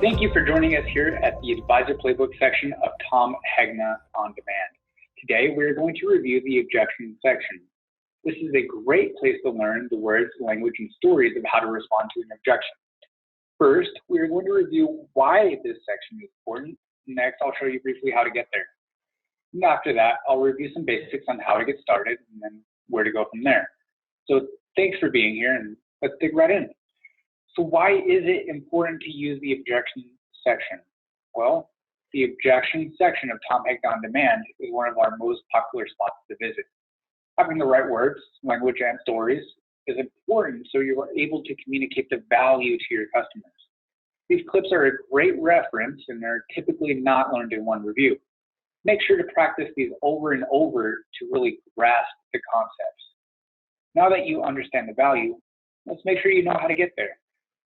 Thank you for joining us here at the Advisor Playbook section of Tom Hegna On Demand. Today, we're going to review the objections section. This is a great place to learn the words, language, and stories of how to respond to an objection. First, we're going to review why this section is important. Next, I'll show you briefly how to get there. And after that, I'll review some basics on how to get started and then where to go from there. So thanks for being here, and let's dig right in. So why is it important to use the objection section? Well, the objection section of Tom Hegna On Demand is one of our most popular spots to visit. Having the right words, language, and stories is important so you are able to communicate the value to your customers. These clips are a great reference and they're typically not learned in one review. Make sure to practice these over and over to really grasp the concepts. Now that you understand the value, let's make sure you know how to get there.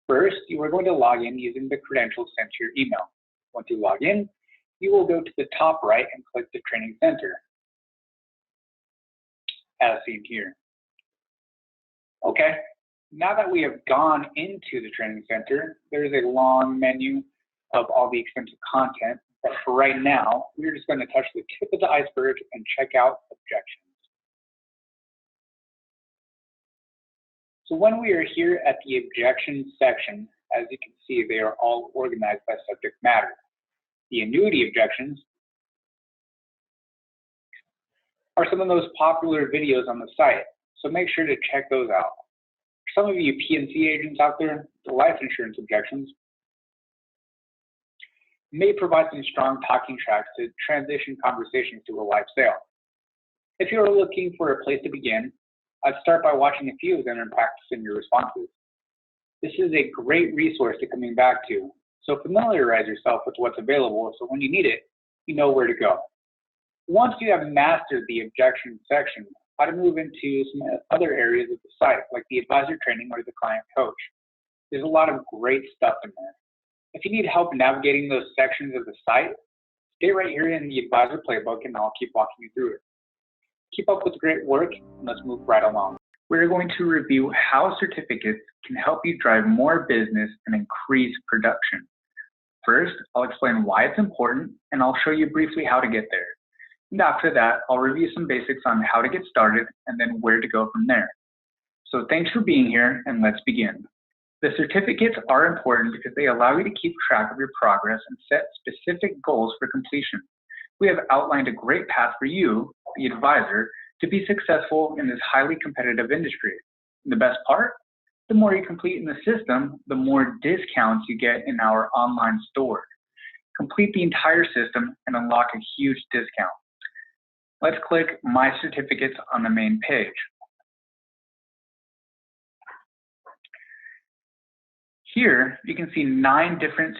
First, you are going to log in using the credentials sent to your email. Once you log in, you will go to the top right and click the Training Center, as seen here. Okay, now that we have gone into the Training Center, there is a long menu of all the extensive content, but for right now, we're just going to touch the tip of the iceberg and check out objections. So when we are here at the objections section, as you can see, they are all organized by subject matter. The annuity objections are some of those popular videos on the site, so make sure to check those out. For some of you P&C agents out there, the life insurance objections may provide some strong talking tracks to transition conversations to a live sale. If you are looking for a place to begin, I'd start by watching a few of them and practicing your responses. This is a great resource to coming back to, so familiarize yourself with what's available so when you need it, you know where to go. Once you have mastered the objection section, how to move into some other areas of the site, like the advisor training or the client coach. There's a lot of great stuff in there. If you need help navigating those sections of the site, stay right here in the advisor playbook and I'll keep walking you through it. Keep up with the great work, and let's move right along. We're going to review how certificates can help you drive more business and increase production. First, I'll explain why it's important, and I'll show you briefly how to get there. And after that, I'll review some basics on how to get started and then where to go from there. So thanks for being here, and let's begin. The certificates are important because they allow you to keep track of your progress and set specific goals for completion. We have outlined a great path for you, the advisor, to be successful in this highly competitive industry. And the best part? The more you complete in the system, the more discounts you get in our online store. Complete the entire system and unlock a huge discount. Let's click My Certificates on the main page. Here, you can see 9 different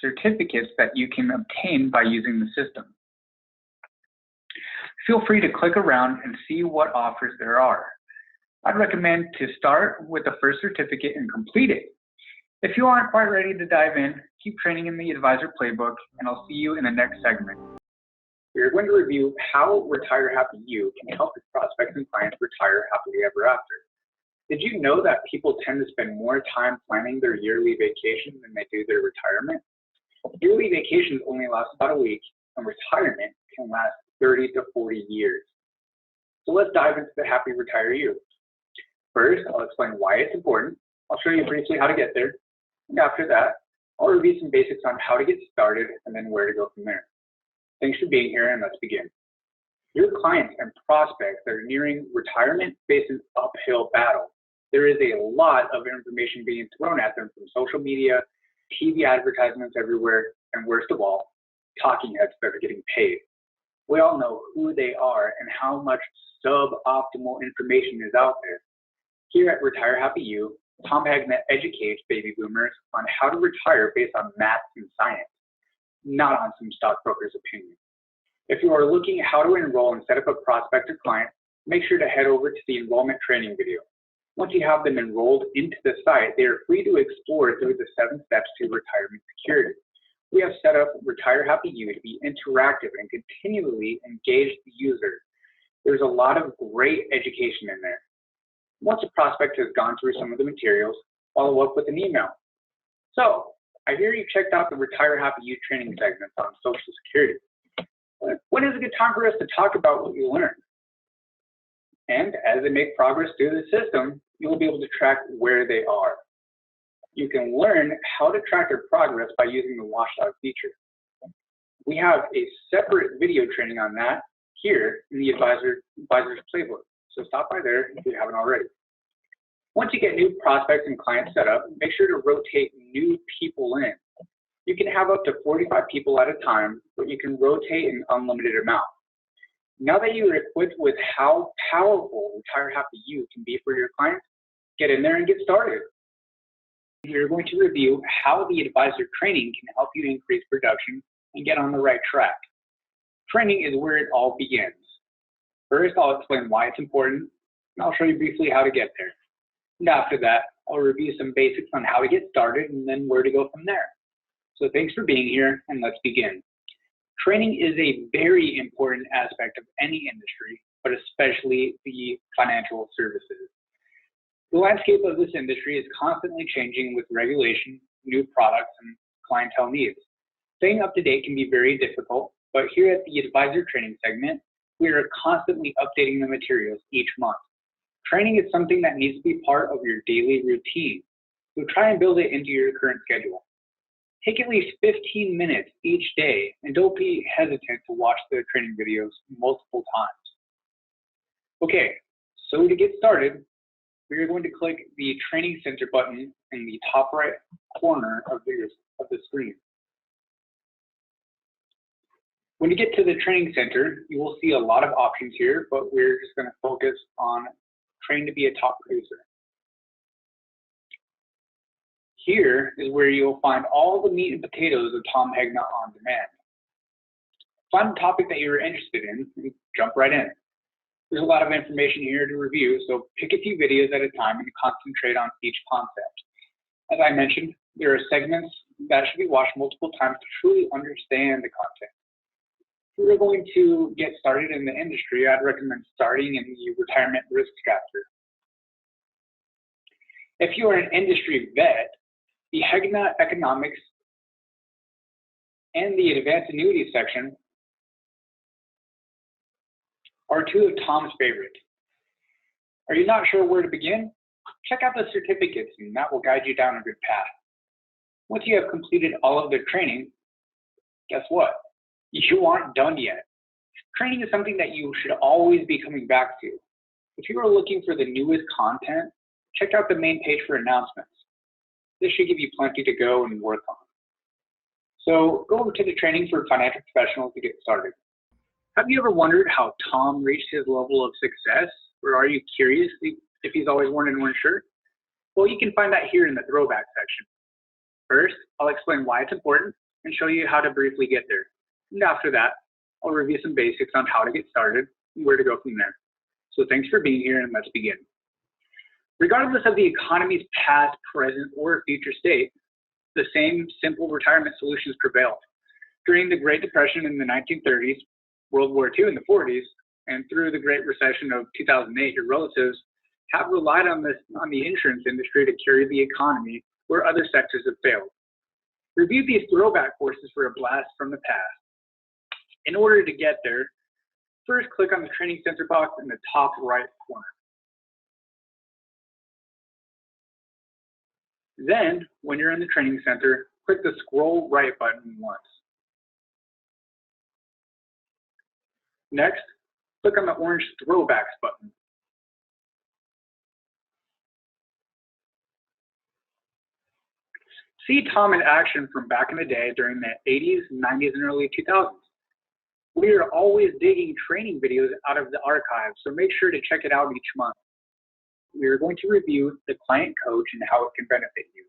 certificates that you can obtain by using the system. Feel free to click around and see what offers there are. I'd recommend to start with the first certificate and complete it. If you aren't quite ready to dive in, keep training in the advisor playbook, and I'll see you in the next segment. We're going to review how Retire Happy You can help your prospects and clients retire happily ever after. Did you know that people tend to spend more time planning their yearly vacation than they do their retirement? Yearly vacations only last about a week, and retirement can last 30 to 40 years. So let's dive into the Happy Retire You. First, I'll explain why it's important. I'll show you briefly how to get there. And after that, I'll review some basics on how to get started and then where to go from there. Thanks for being here, and let's begin. Your clients and prospects that are nearing retirement face an uphill battle. There is a lot of information being thrown at them from social media, TV advertisements everywhere, and worst of all, talking heads that are getting paid. We all know who they are and how much suboptimal information is out there. Here at Retire Happy You, Tom Hegna educates baby boomers on how to retire based on math and science, not on some stockbroker's opinion. If you are looking at how to enroll and set up a prospect or client, make sure to head over to the enrollment training video. Once you have them enrolled into the site, they are free to explore through the 7 steps to retirement security. We have set up Retire Happy You to be interactive and continually engage the user. There's a lot of great education in there. Once a prospect has gone through some of the materials, follow up with an email. So, I hear you checked out the Retire Happy Youth training segments on Social Security. When is a good time for us to talk about what you learned? And as they make progress through the system, you will be able to track where they are. You can learn how to track their progress by using the watchdog feature. We have a separate video training on that here in the Advisor's Playbook. So stop by there if you haven't already. Once you get new prospects and clients set up, make sure to rotate new people in. You can have up to 45 people at a time, but you can rotate an unlimited amount. Now that you are equipped with how powerful Retire Happy You can be for your clients, get in there and get started. You're going to review how the advisor training can help you increase production and get on the right track. Training is where it all begins. First, I'll explain why it's important, and I'll show you briefly how to get there. And after that, I'll review some basics on how to get started and then where to go from there. So thanks for being here, and let's begin. Training is a very important aspect of any industry, but especially the financial services. The landscape of this industry is constantly changing with regulation, new products, and clientele needs. Staying up to date can be very difficult, but here at the Advisor Training segment, we are constantly updating the materials each month. Training is something that needs to be part of your daily routine, so try and build it into your current schedule. Take at least 15 minutes each day, and don't be hesitant to watch the training videos multiple times. Okay, so to get started, we are going to click the Training Center button in the top right corner of the screen. When you get to the Training Center, you will see a lot of options here, but we're just going to focus on Train to be a Top Producer. Here is where you'll find all the meat and potatoes of Tom Hegna on demand. Find a topic that you're interested in and jump right in. There's a lot of information here to review, so pick a few videos at a time and concentrate on each concept. As I mentioned, there are segments that should be watched multiple times to truly understand the content. If you're going to get started in the industry, I'd recommend starting in the retirement risk chapter. If you are an industry vet, the Hegna Economics and the Advanced Annuity section are two of Tom's favorites. Are you not sure where to begin? Check out the certificates, and that will guide you down a good path. Once you have completed all of the training, guess what? You aren't done yet. Training is something that you should always be coming back to. If you are looking for the newest content, check out the main page for announcements. This should give you plenty to go and work on. So go over to the training for financial professionals to get started. Have you ever wondered how Tom reached his level of success? Or are you curious if he's always worn an orange shirt? Well, you can find that here in the Throwbacks section. First, I'll explain why it's important and show you how to briefly get there. And after that, I'll review some basics on how to get started and where to go from there. So thanks for being here, and let's begin. Regardless of the economy's past, present, or future state, the same simple retirement solutions prevailed. During the Great Depression in the 1930s, World War II in the 40s, and through the Great Recession of 2008, your relatives have relied on the insurance industry to carry the economy where other sectors have failed. Review these throwback courses for a blast from the past. In order to get there, first click on the Training Center box in the top right corner. Then, when you're in the Training Center, click the Scroll Right button once. Next, click on the orange Throwbacks button. See Tom in action from back in the day during the 80s, 90s, and early 2000s. We are always digging training videos out of the archive, so make sure to check it out each month. We are going to review the Client Coach and how it can benefit you.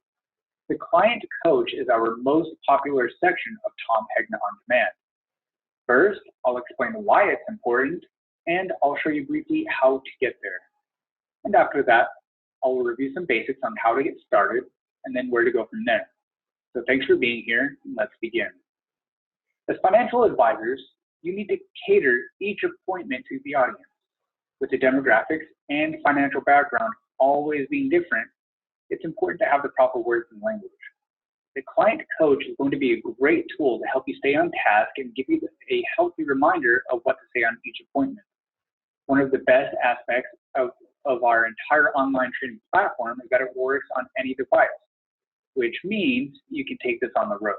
The Client Coach is our most popular section of Tom Hegna on Demand. First, I'll explain why it's important, and I'll show you briefly how to get there. And after that, I'll review some basics on how to get started and then where to go from there. So thanks for being here, and let's begin. As financial advisors, you need to cater each appointment to the audience. With the demographics and financial background always being different, it's important to have the proper words and language. The client coach is going to be a great tool to help you stay on task and give you a healthy reminder of what to say on each appointment. One of the best aspects of our entire online training platform is that it works on any device, which means you can take this on the road.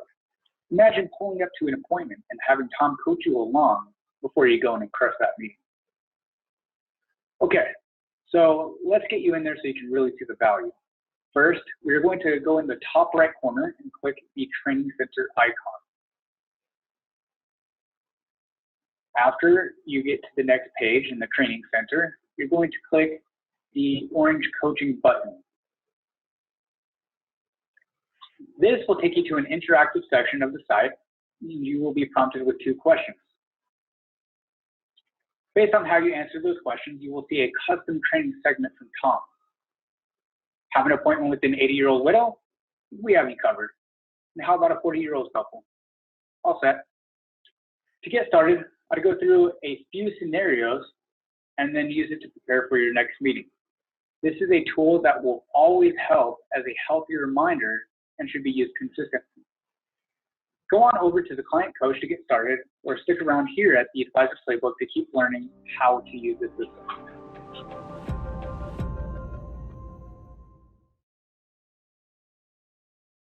Imagine pulling up to an appointment and having Tom coach you along before you go in and crush that meeting. Okay, so let's get you in there so you can really see the value. First, we're going to go in the top right corner and click the Training Center icon. After you get to the next page in the Training Center, you're going to click the orange coaching button. This will take you to an interactive section of the site. You will be prompted with 2 questions. Based on how you answer those questions, you will see a custom training segment from Tom. Have an appointment with an 80-year-old widow? We have you covered. And how about a 40-year-old couple? All set. To get started, I'd go through a few scenarios and then use it to prepare for your next meeting. This is a tool that will always help as a healthy reminder and should be used consistently. Go on over to the client coach to get started, or stick around here at the Advisor Playbook to keep learning how to use this system.